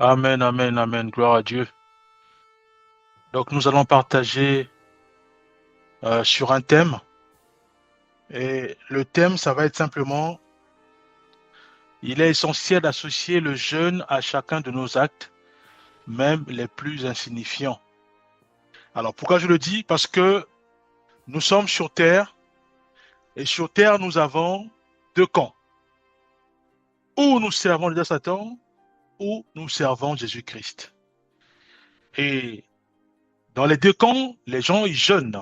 Amen, amen, amen. Gloire à Dieu. Donc, nous allons partager sur un thème. Et le thème, ça va être simplement, il est essentiel d'associer le jeûne à chacun de nos actes, même les plus insignifiants. Alors, pourquoi je le dis? Parce que nous sommes sur Terre, et sur Terre, nous avons deux camps. Ou nous servons le diable Satan, ou nous servons Jésus-Christ. Et dans les deux camps, les gens, ils jeûnent.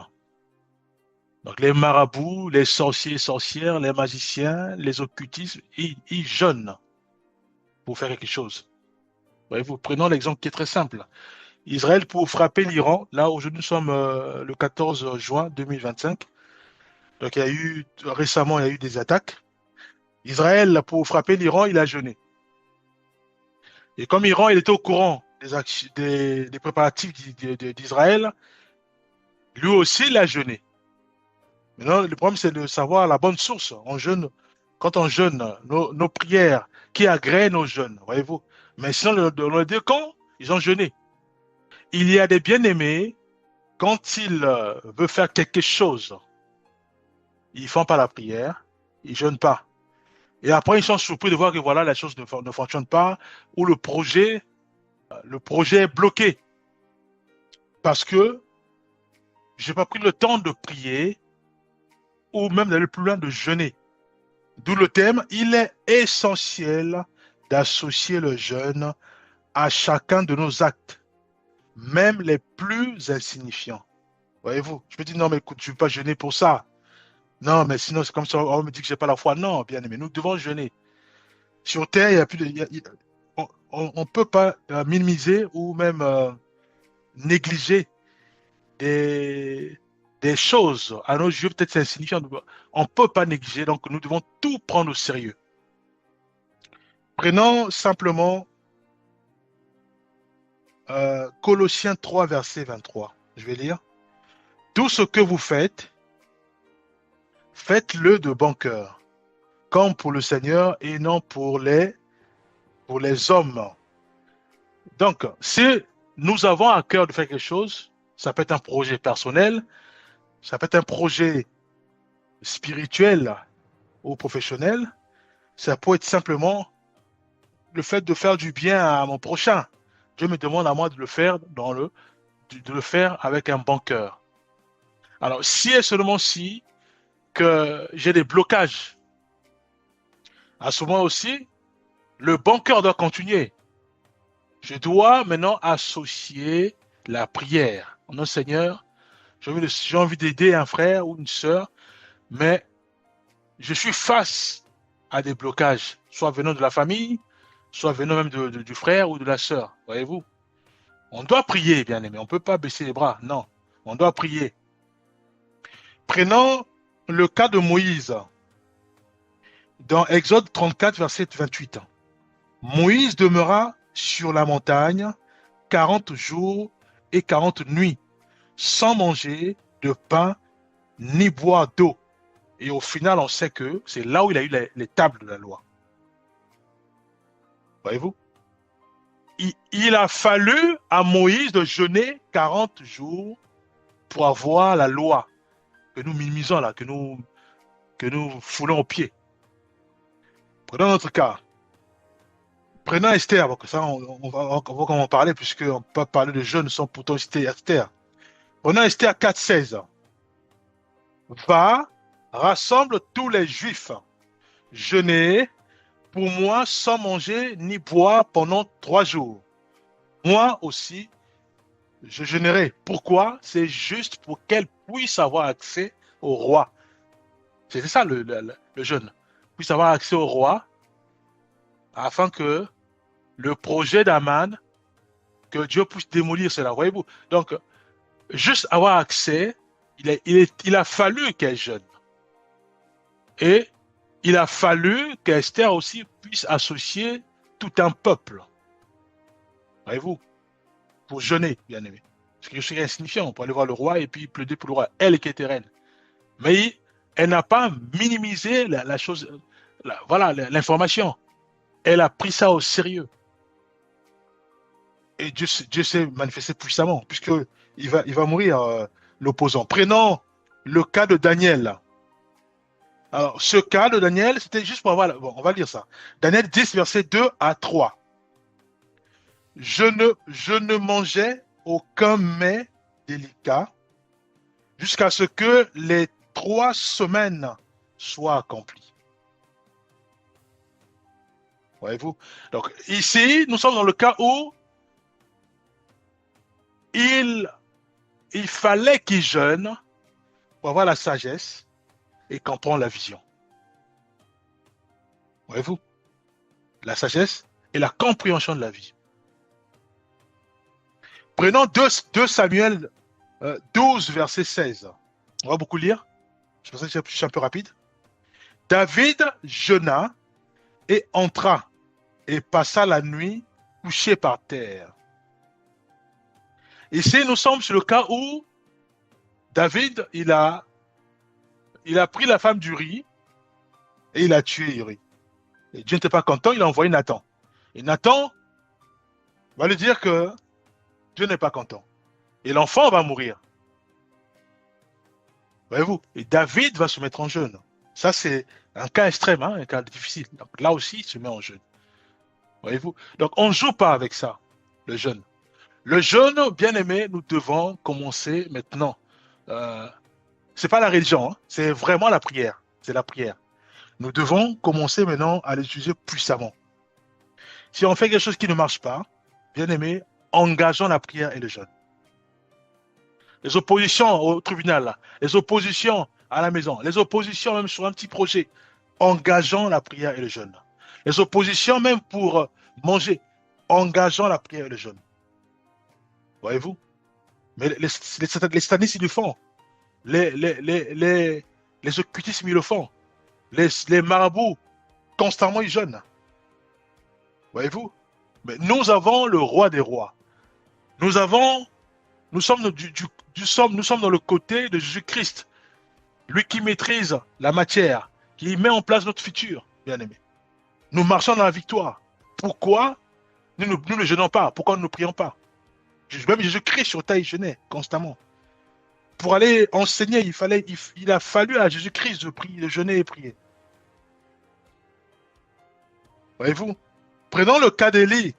Donc les marabouts, les sorciers, sorcières, les magiciens, les occultistes, ils jeûnent pour faire quelque chose. Voyez-vous, prenons l'exemple qui est très simple. Israël pour frapper l'Iran, là aujourd'hui nous sommes le 14 juin 2025. Donc il y a eu récemment il y a eu des attaques. Israël pour frapper l'Iran, il a jeûné. Et comme l'Iran il était au courant des préparatifs d'Israël, lui aussi il a jeûné. Maintenant le problème c'est de savoir la bonne source. On jeûne, quand on jeûne, nos prières qui agréent nos jeûnes, voyez-vous. Mais sinon dans les deux camps, ils ont jeûné. Il y a des bien-aimés, quand ils veulent faire quelque chose, ils font pas la prière, ils jeûnent pas. Et après, ils sont surpris de voir que voilà, la chose ne fonctionne pas, ou le projet est bloqué parce que j'ai pas pris le temps de prier ou même d'aller plus loin de jeûner. D'où le thème, il est essentiel d'associer le jeûne à chacun de nos actes, même les plus insignifiants. Voyez-vous, je me dis non, mais écoute, je ne vais pas jeûner pour ça. Non, mais sinon, c'est comme ça, on me dit que j'ai pas la foi. Non, bien aimé, nous devons jeûner. Sur Terre, il y a plus de, on ne peut pas minimiser ou même négliger des, des choses à nos yeux peut-être insignifiantes. On ne peut pas négliger, donc nous devons tout prendre au sérieux. Prenons simplement Colossiens 3, verset 23. Je vais lire. Tout ce que vous faites, faites-le de bon cœur, comme pour le Seigneur et non pour les hommes. Donc, si nous avons à cœur de faire quelque chose, ça peut être un projet personnel, ça peut être un projet spirituel ou professionnel, ça peut être simplement le fait de faire du bien à mon prochain. Dieu me demande à moi de le faire de le faire avec un bon cœur. Alors, si et seulement si que j'ai des blocages, à ce moment aussi, le bon cœur doit continuer. Je dois maintenant associer la prière. Non, Seigneur, j'ai envie d'aider un frère ou une sœur, mais je suis face à des blocages, soit venant de la famille, soit venant même du frère ou de la sœur. Voyez-vous? On doit prier, bien aimé. On ne peut pas baisser les bras. Non. On doit prier. Prenons le cas de Moïse dans Exode 34, verset 28. Moïse demeura sur la montagne 40 jours et 40 nuits, sans manger de pain ni boire d'eau. Et au final, on sait que c'est là où il a eu les tables de la loi. Voyez-vous? Il a fallu à Moïse de jeûner 40 jours pour avoir la loi que nous minimisons là, que nous foulons au pied. Prenons notre cas. Prenons Esther, parce que ça, on va en parler, puisqu'on peut parler de jeûne sans pourtant citer Esther. Prenons Esther 4,16. Va, rassemble tous les Juifs, jeûnez pour moi sans manger ni boire pendant 3 jours. Moi aussi, je jeûnerai. Pourquoi? C'est juste pour qu'elle puisse avoir accès au roi. C'est ça le jeûne. Puisse avoir accès au roi afin que le projet d'Aman, que Dieu puisse démolir cela. Voyez-vous? Donc, juste avoir accès, il a fallu qu'elle jeûne. Et il a fallu qu'Esther aussi puisse associer tout un peuple. Voyez-vous? Pour jeûner, bien aimé. Ce qui est insignifiant. On peut aller voir le roi et puis plaider pour le roi. Elle qui était reine. Mais elle n'a pas minimisé la chose, voilà, l'information. Elle a pris ça au sérieux. Et Dieu s'est manifesté puissamment, puisque il va mourir, l'opposant. Prenons le cas de Daniel. Alors, ce cas de Daniel, c'était juste pour avoir... Bon, on va lire ça. Daniel 10, verset 2 à 3. Je ne mangeais aucun mets délicat jusqu'à ce que les 3 semaines soient accomplies. Voyez-vous? Donc, ici, nous sommes dans le cas où il, il fallait qu'il jeûne pour avoir la sagesse et comprendre la vision. Voyez-vous? La sagesse et la compréhension de la vie. Prenons 2 Samuel 12, verset 16. On va beaucoup lire. Je pense que je suis un peu rapide. David jeûna et entra et passa la nuit couché par terre. Ici, nous sommes sur le cas où David, il a pris la femme d'Uri et il a tué Uri. Et Dieu n'était pas content, il a envoyé Nathan. Et Nathan va lui dire que Dieu n'est pas content. Et l'enfant va mourir. Voyez-vous? Et David va se mettre en jeûne. Ça, c'est un cas extrême, hein, un cas difficile. Donc là aussi, il se met en jeûne. Voyez-vous? Donc on ne joue pas avec ça, le jeûne. Le jeûne, bien aimé, nous devons commencer maintenant. C'est pas la religion, hein, c'est vraiment la prière. C'est la prière. Nous devons commencer maintenant à l'utiliser puissamment. Si on fait quelque chose qui ne marche pas, bien aimé, engageons la prière et le jeûne. Les oppositions au tribunal, là, les oppositions à la maison, les oppositions même sur un petit projet, engageons la prière et le jeûne. Les oppositions même pour manger, engageons la prière et le jeûne. Voyez-vous? Mais les satanistes, ils le font. Les occultistes, ils le font. Les marabouts, constamment, ils jeûnent. Voyez-vous? Mais nous avons le roi des rois. Nous sommes nous sommes dans le côté de Jésus-Christ. Lui qui maîtrise la matière, qui met en place notre futur, bien aimé. Nous marchons dans la victoire. Pourquoi nous ne jeûnons pas? Pourquoi nous ne prions pas? Même Jésus-Christ sur terre, il jeûnait constamment. Pour aller enseigner, il a fallu à Jésus-Christ de prier, de jeûner et prier. Voyez-vous? Prenons le cas d'Élie.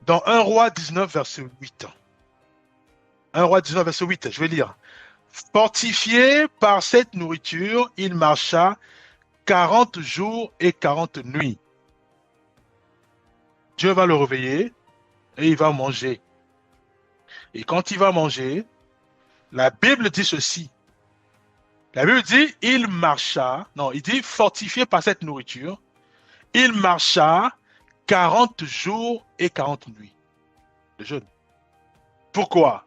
Dans 1 Roi 19, verset 8. 1 Roi 19, verset 8, je vais lire. Fortifié par cette nourriture, il marcha 40 jours et 40 nuits. Dieu va le réveiller et il va manger. Et quand il va manger, la Bible dit ceci. La Bible dit, il marcha, non, il dit fortifié par cette nourriture, il marcha 40 jours et 40 nuits. Le jeûne. Pourquoi?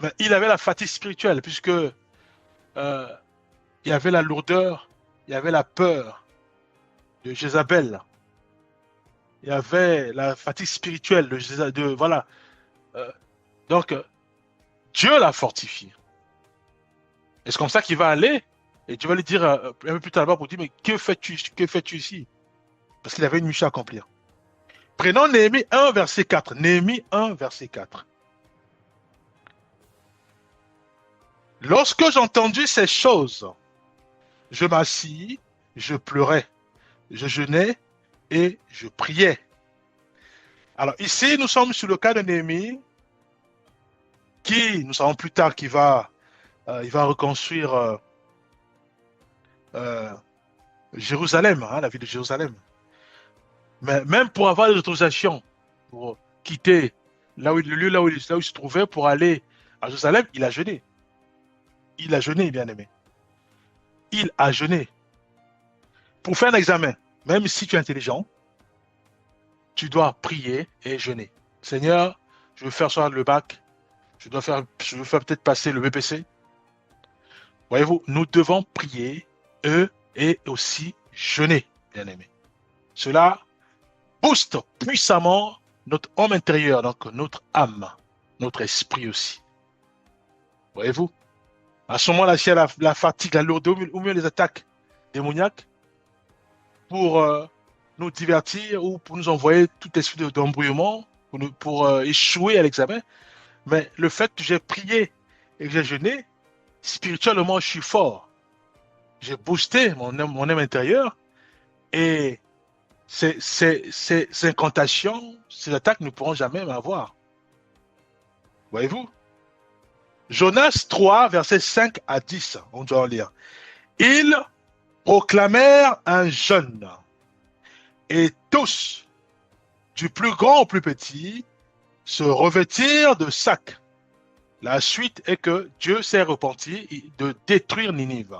Mais il avait la fatigue spirituelle, puisque il y avait la lourdeur, il y avait la peur de Jézabel, il y avait la fatigue spirituelle voilà. Donc, Dieu l'a fortifié. Et c'est comme ça qu'il va aller, et Dieu va lui dire un peu plus tard là-bas pour dire, mais que fais-tu ici? Parce qu'il avait une mission à accomplir. Prenons Néhémie 1, verset 4. Néhémie 1, verset 4. Lorsque j'entendis ces choses, je m'assis, je pleurais, je jeûnais et je priais. Alors ici, nous sommes sur le cas de Néhémie, qui, nous savons plus tard, il va reconstruire Jérusalem, hein, la ville de Jérusalem. Mais même pour avoir les autorisations pour quitter le lieu là où il se trouvait pour aller à Jérusalem, il a jeûné. Il a jeûné, bien aimé. Il a jeûné. Pour faire un examen, même si tu es intelligent, tu dois prier et jeûner. Seigneur, je veux faire soit le bac, je veux faire peut-être passer le BPC. Voyez-vous, nous devons prier, et aussi jeûner, bien aimé. Cela booste puissamment notre homme intérieur, donc notre âme, notre esprit aussi. Voyez-vous? À ce moment-là, s'il y a la fatigue, la lourdeur ou mieux les attaques démoniaques, pour nous divertir ou pour nous envoyer tout esprit d'embrouillement, pour échouer à l'examen. Mais le fait que j'ai prié et que j'ai jeûné, spirituellement, je suis fort. J'ai boosté mon âme intérieure et ces incantations, ces attaques ne pourront jamais m'avoir. Voyez-vous? Jonas 3, versets 5 à 10, on doit en lire. Ils proclamèrent un jeûne et tous, du plus grand au plus petit, se revêtirent de sacs. La suite est que Dieu s'est repenti de détruire Ninive.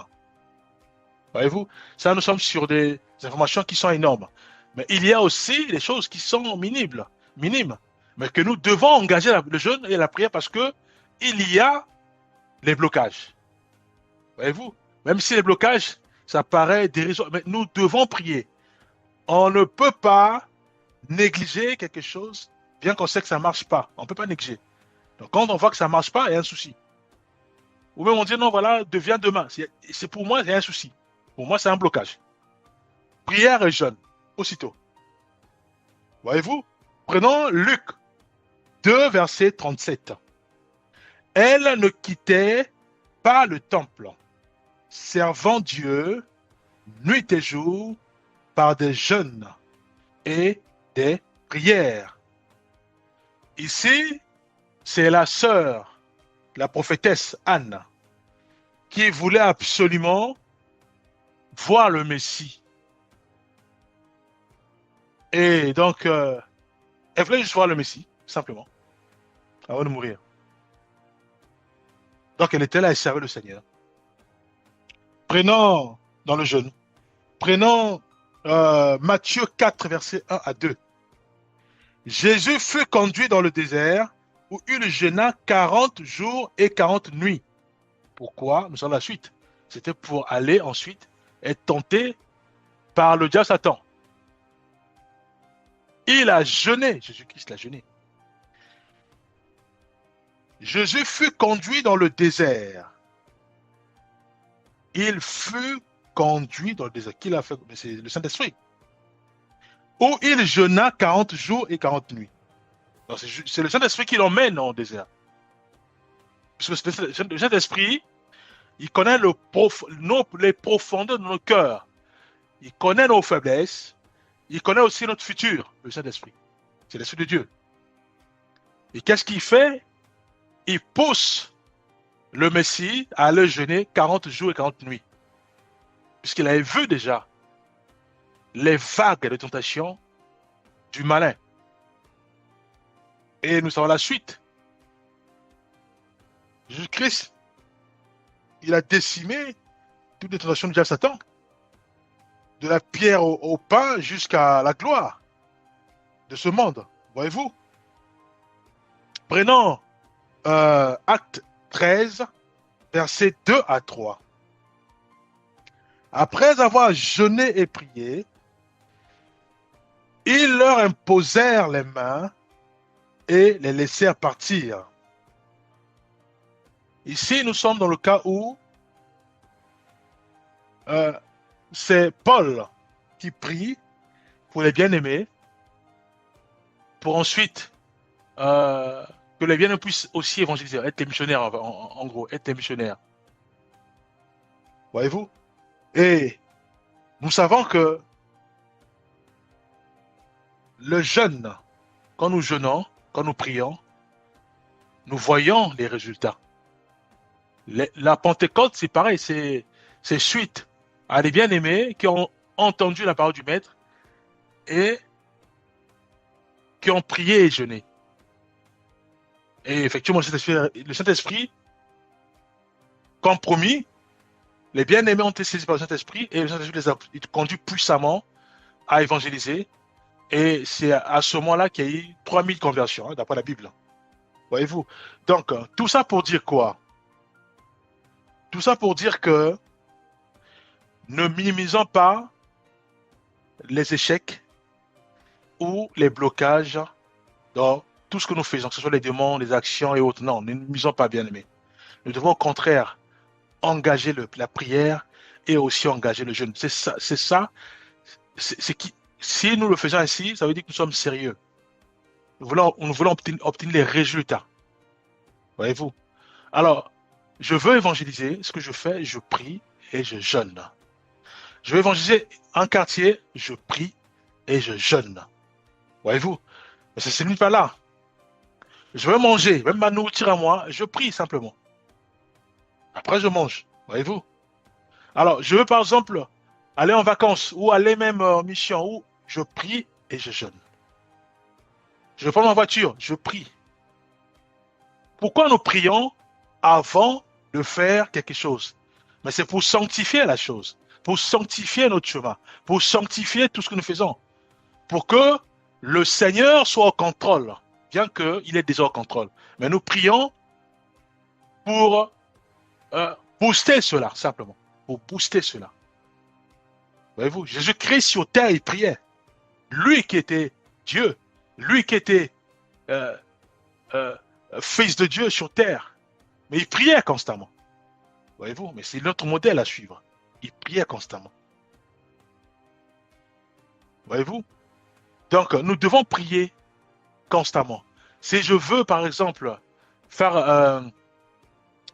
Voyez-vous, ça nous sommes sur des informations qui sont énormes. Mais il y a aussi des choses qui sont minimes, mais que nous devons engager le jeûne et la prière parce que il y a les blocages. Voyez-vous, même si les blocages, ça paraît dérisoire, mais nous devons prier. On ne peut pas négliger quelque chose, bien qu'on sait que ça ne marche pas. On ne peut pas négliger. Donc quand on voit que ça ne marche pas, il y a un souci. Ou même on dit non, voilà, deviens demain. C'est pour moi, il y a un souci. Pour moi, c'est un blocage. Prière et jeûne, aussitôt. Voyez-vous? Prenons Luc 2, verset 37. Elle ne quittait pas le temple, servant Dieu nuit et jour par des jeûnes et des prières. Ici, c'est la sœur, la prophétesse Anne, qui voulait absolument voir le Messie. Et donc, elle voulait juste voir le Messie, simplement, avant de mourir. Donc, elle était là et servait le Seigneur. Prenons dans le jeûne. Prenons Matthieu 4, versets 1 à 2. Jésus fut conduit dans le désert où il jeûna 40 jours et 40 nuits. Pourquoi? Nous sommes la suite. C'était pour aller ensuite être tenté par le diable Satan. Il a jeûné. Jésus-Christ l'a jeûné. Jésus fut conduit dans le désert. Il fut conduit dans le désert. Qui l'a fait? C'est le Saint-Esprit. Où il jeûna 40 jours et 40 nuits. C'est le Saint-Esprit qui l'emmène au désert. Parce que le Saint-Esprit, il connaît les profondeurs de nos cœurs. Il connaît nos faiblesses. Il connaît aussi notre futur, le Saint-Esprit. C'est l'Esprit de Dieu. Et qu'est-ce qu'il fait? Il pousse le Messie à aller jeûner 40 jours et 40 nuits. Puisqu'il avait vu déjà les vagues de tentation du malin. Et nous savons la suite. Jésus-Christ, il a décimé toutes les tentations du diable Satan. De la pierre au pain jusqu'à la gloire de ce monde. Voyez-vous? Prenons Acte 13, versets 2 à 3. Après avoir jeûné et prié, ils leur imposèrent les mains et les laissèrent partir. Ici, nous sommes dans le cas où c'est Paul qui prie pour les bien-aimés, pour ensuite que les bien-aimés puissent aussi évangéliser, être des missionnaires, en gros, être des missionnaires. Voyez-vous? Et nous savons que le jeûne, quand nous jeûnons, quand nous prions, nous voyons les résultats. La Pentecôte, c'est pareil, c'est suite à des bien-aimés qui ont entendu la parole du Maître et qui ont prié et jeûné. Et effectivement, le Saint-Esprit, comme promis, les bien-aimés ont été saisis par le Saint-Esprit et le Saint-Esprit les a conduits puissamment à évangéliser. Et c'est à ce moment-là qu'il y a eu 3000 conversions, hein, d'après la Bible. Voyez-vous? Donc, tout ça pour dire quoi? Tout ça pour dire que ne minimisons pas les échecs ou les blocages dans tout ce que nous faisons, que ce soit les démons, les actions et autres. Non, ne minimisons pas, bien aimés. Nous devons au contraire engager la prière et aussi engager le jeûne. C'est Si nous le faisons ainsi, ça veut dire que nous sommes sérieux. Nous voulons obtenir les résultats. Voyez-vous? Alors, je veux évangéliser. Ce que je fais, je prie et je jeûne. Je veux évangéliser un quartier, je prie et je jeûne. Voyez-vous? Mais ça ne se limite pas là. Je veux manger, même ma nourriture à moi, je prie simplement. Après, je mange. Voyez-vous? Alors, je veux par exemple aller en vacances ou aller même en mission où je prie et je jeûne. Je prends ma voiture, je prie. Pourquoi nous prions avant de faire quelque chose? Mais c'est pour sanctifier la chose, pour sanctifier notre chemin, pour sanctifier tout ce que nous faisons, pour que le Seigneur soit au contrôle, bien qu'il est déjà au contrôle. Mais nous prions pour booster cela, simplement, pour booster cela. Voyez-vous, Jésus-Christ sur terre, il priait. Lui qui était Dieu, lui qui était euh, euh, fils de Dieu sur terre, mais il priait constamment. Voyez-vous, mais c'est notre modèle à suivre. Il priait constamment. Voyez-vous? Donc, nous devons prier constamment. Si je veux, par exemple, faire,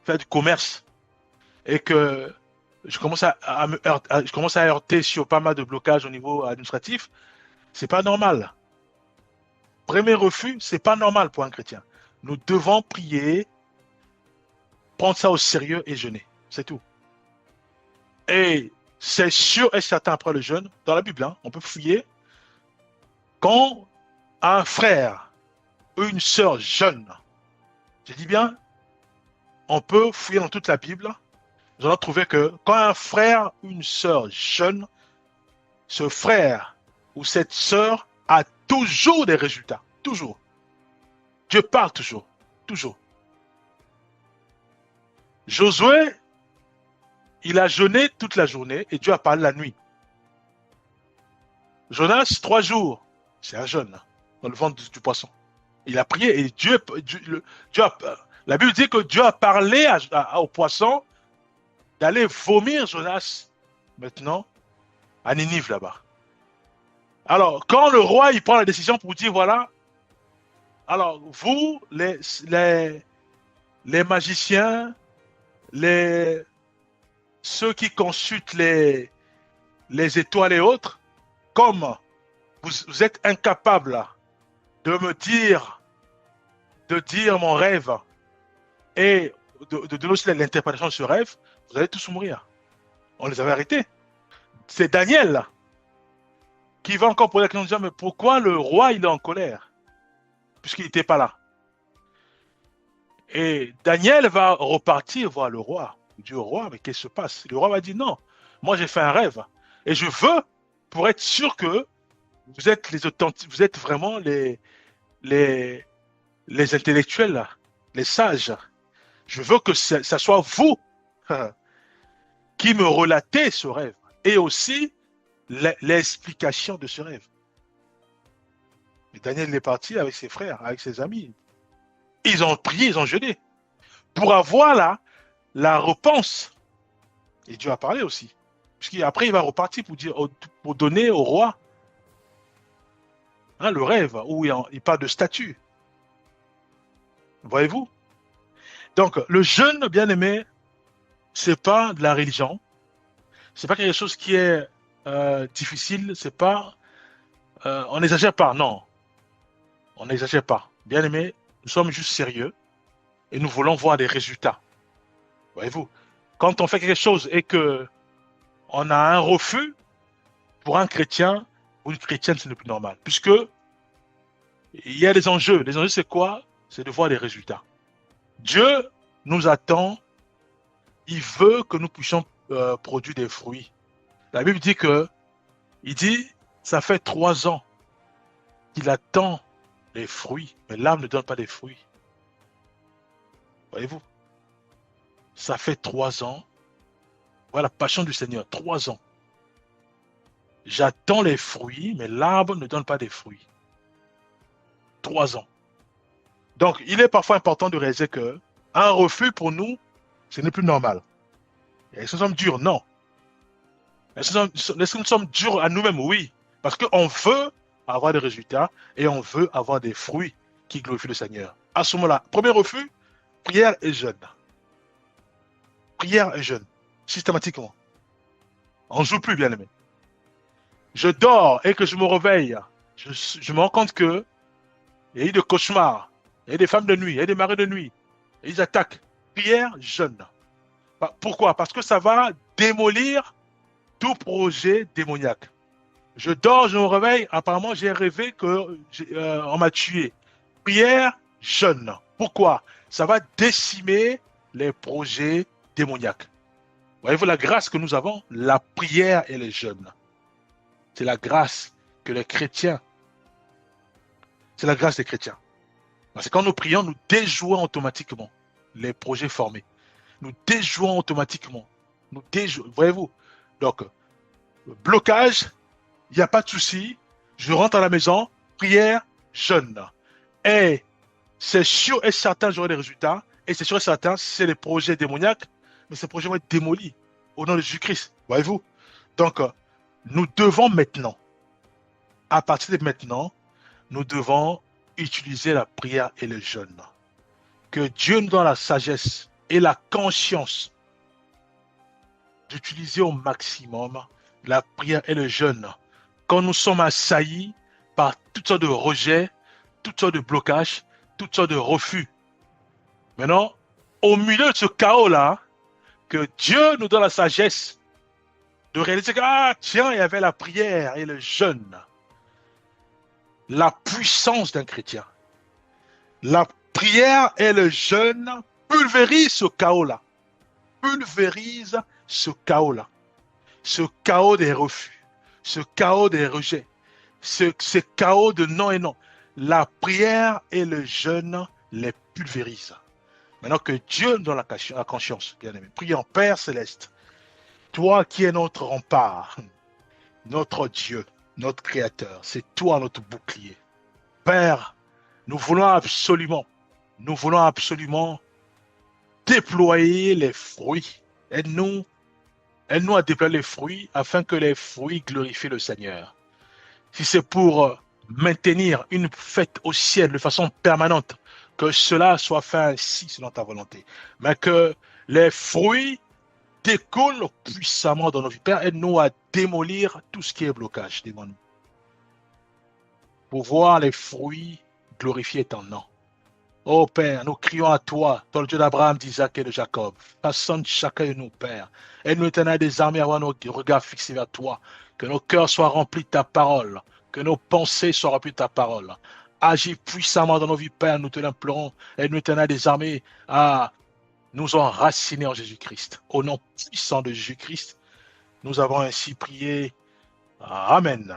faire du commerce et que je commence à heurter sur pas mal de blocages au niveau administratif, c'est pas normal. Premier refus, c'est pas normal pour un chrétien. Nous devons prier, prendre ça au sérieux et jeûner. C'est tout. Et c'est sûr et certain après le jeûne, dans la Bible, hein, on peut fouiller, quand un frère ou une sœur jeûne, je dis bien, on peut fouiller dans toute la Bible, nous allons trouver que quand un frère ou une sœur jeûne, ce frère ou cette sœur a toujours des résultats. Toujours. Dieu parle toujours. Toujours. Josué, il a jeûné toute la journée et Dieu a parlé la nuit. Jonas, 3 jours, c'est un jeûne dans le ventre du poisson. Il a prié et la Bible dit que Dieu a parlé au poisson d'aller vomir Jonas maintenant à Ninive là-bas. Alors, quand le roi il prend la décision pour dire voilà, alors vous, les magiciens, ceux qui consultent les étoiles et autres, comme vous êtes incapables de me dire, de dire mon rêve et de donner aussi l'interprétation de ce rêve, vous allez tous mourir. On les avait arrêtés. C'est Daniel qui va encore poser la question de dire, mais pourquoi le roi il est en colère? Puisqu'il n'était pas là. Et Daniel va repartir voir le roi. Il dit au roi, mais qu'est-ce qui se passe? Le roi va dire, non, moi j'ai fait un rêve. Et je veux, pour être sûr que vous êtes les authentiques, vous êtes vraiment les intellectuels, les sages. Je veux que ça soit vous qui me relatez ce rêve. Et aussi l'explication de ce rêve. Et Daniel est parti avec ses frères, avec ses amis. Ils ont prié, ils ont jeûné. Pour avoir la réponse. Et Dieu a parlé aussi. Puisqu'après, il va repartir pour donner au roi le rêve, où il parle de statut. Voyez-vous? Donc, le jeûne, bien aimé, c'est pas de la religion. C'est pas quelque chose qui est difficile. C'est pas. On n'exagère pas, non. On n'exagère pas. Bien aimé, nous sommes juste sérieux et nous voulons voir des résultats. Voyez-vous? Quand on fait quelque chose et que on a un refus, pour un chrétien ou une chrétienne, ce n'est plus normal. Puisque il y a des enjeux. Les enjeux, c'est quoi? C'est de voir des résultats. Dieu nous attend. Il veut que nous puissions produire des fruits. La Bible dit ça fait 3 ans qu'il attend les fruits, mais l'âme ne donne pas des fruits. Voyez-vous? Ça fait 3 ans. Voilà la passion du Seigneur, 3 ans. J'attends les fruits, mais l'arbre ne donne pas des fruits. 3 ans. Donc, il est parfois important de réaliser que un refus pour nous, ce n'est plus normal. Est-ce que nous sommes durs? Non. Est-ce que nous sommes durs à nous-mêmes? Oui. Parce qu'on veut avoir des résultats et on veut avoir des fruits qui glorifient le Seigneur. À ce moment-là, premier refus, prière et jeûne. Prière et jeûne, systématiquement. On ne joue plus, bien aimé. Je dors et que je me réveille. Je me rends compte que il y a eu des cauchemars, il y a eu des femmes de nuit, il y a eu des maris de nuit. Et ils attaquent. Prière, jeûne. Pourquoi? Parce que ça va démolir tout projet démoniaque. Je dors, je me réveille, apparemment j'ai rêvé qu'on m'a tué. Prière, jeûne. Pourquoi? Ça va décimer les projets démoniaques. Voyez-vous la grâce que nous avons? La prière et le jeûne. C'est la grâce que les chrétiens, c'est la grâce des chrétiens. Parce que quand nous prions, nous déjouons automatiquement les projets formés. Nous déjouons automatiquement. Voyez-vous? Donc, blocage, il n'y a pas de souci. Je rentre à la maison, prière, jeûne. Et c'est sûr et certain, j'aurai des résultats. Et c'est sûr et certain, c'est les projets démoniaques, mais ces projets vont être démolis au nom de Jésus-Christ. Voyez-vous? Donc, nous devons maintenant, à partir de maintenant, nous devons utiliser la prière et le jeûne. Que Dieu nous donne la sagesse et la conscience d'utiliser au maximum la prière et le jeûne. Quand nous sommes assaillis par toutes sortes de rejets, toutes sortes de blocages, toutes sortes de refus. Maintenant, au milieu de ce chaos-là, que Dieu nous donne la sagesse de réaliser que, tiens, il y avait la prière et le jeûne. La puissance d'un chrétien. La prière et le jeûne pulvérisent ce chaos-là. Pulvérise ce chaos-là. Ce chaos des refus. Ce chaos des rejets. Ce chaos de non et non. La prière et le jeûne les pulvérisent. Maintenant que Dieu nous donne la conscience, bien aimé. Prions, Père Céleste. Toi qui es notre rempart, notre Dieu, notre Créateur. C'est toi notre bouclier. Père, nous voulons absolument déployer les fruits. Aide-nous à déployer les fruits afin que les fruits glorifient le Seigneur. Si c'est pour maintenir une fête au ciel de façon permanente, que cela soit fait ainsi selon ta volonté. Mais que les fruits découlent puissamment dans nos vies. Père, aide-nous à démolir tout ce qui est blocage devant nous. Pour voir les fruits glorifier ton nom. Oh Père, nous crions à toi, toi le Dieu d'Abraham, d'Isaac et de Jacob. Façonne chacun de nous, Père. Aide-nous, Éternel des armées, à avoir nos regards fixés vers toi. Que nos cœurs soient remplis de ta parole. Que nos pensées soient remplies de ta parole. Agis puissamment dans nos vies, Père, nous te l'implorons. Aide-nous, Éternel des armées, à nous enraciner en Jésus-Christ. Au nom puissant de Jésus-Christ, nous avons ainsi prié. Amen.